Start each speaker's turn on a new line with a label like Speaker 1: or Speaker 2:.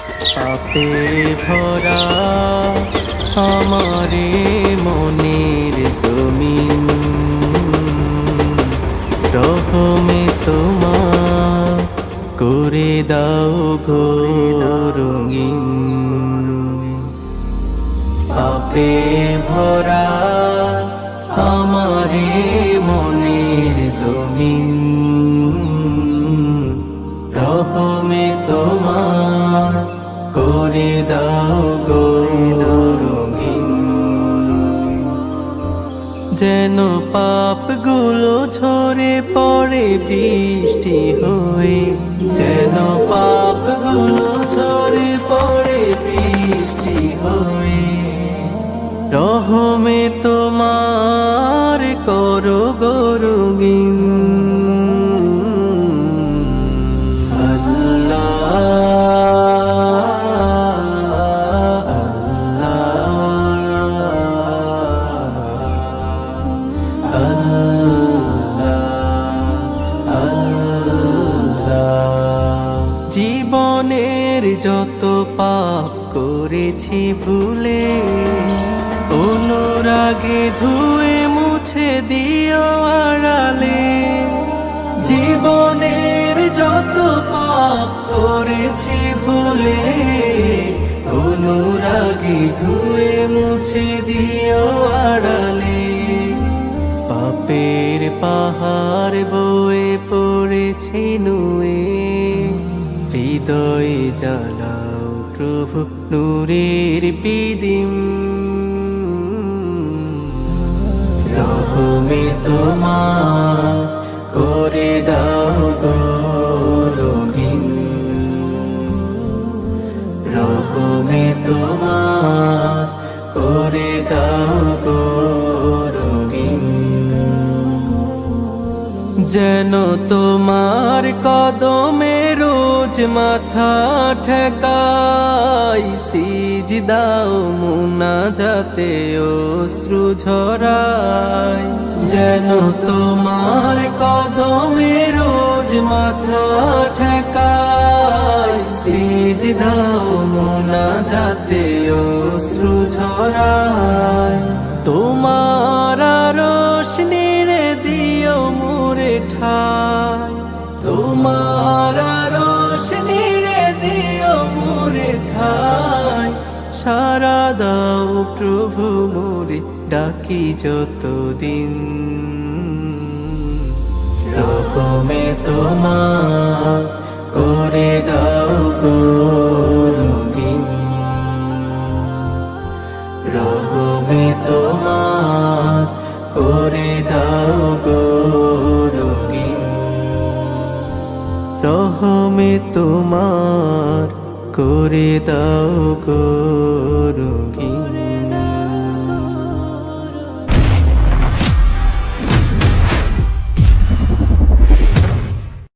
Speaker 1: পাপে ভরা আমারে মনের জমিন, রহমে তোমার করে দাও গো রঙিন। পাপে ভরা আমারে মনের জমিন, রহমে তোমার করে দাও গো রঙিন। যেন পাপগুলো ঝরে পড়ে বৃষ্টি হয়ে, যেন পাপগুলো ঝরে পড়ে বৃষ্টি হয়ে, রহমে তোমার করো গো রঙিন। জীবনের যত পাপ করেছি ভুলে, অনুরাগে ধুয়ে মুছে দিও আড়ালে। জীবনের যত পাপ করেছি ভুলে, অনুরাগে ধুয়ে মুছে দিও আড়ালে। পাপের পাহাড় বয়ে পড়েছি নুয়ে, হৃদয়ে জ্বালাও প্রভু নূরের বিদিম। রহমে তোমার করে দাও গো রঙিন, রহমে তোমার করে দাও গো রঙিন। যেন তোমার কদমে রোজ মাথা ঠেকাই, সিজদাও মুনাজাতে অশ্রু ঝরাই। যেন তোমার কদমে রোজ মাথা ঠেকাই, সিজদাও মুনাজাতে অশ্রু ঝরাই। তোমার রোশনি রে দিও মোরে ঠাই, তোমার রোশনি রে দিও মোরে ঠাই। সারা দাও প্রভু মোরে ডাকি যতদিন, রহমে তোমার করে দাও গো রঙিন, রহমে তোমার করে দাও গো রঙিন। রহমে তোমার করে দাও গো রঙিন।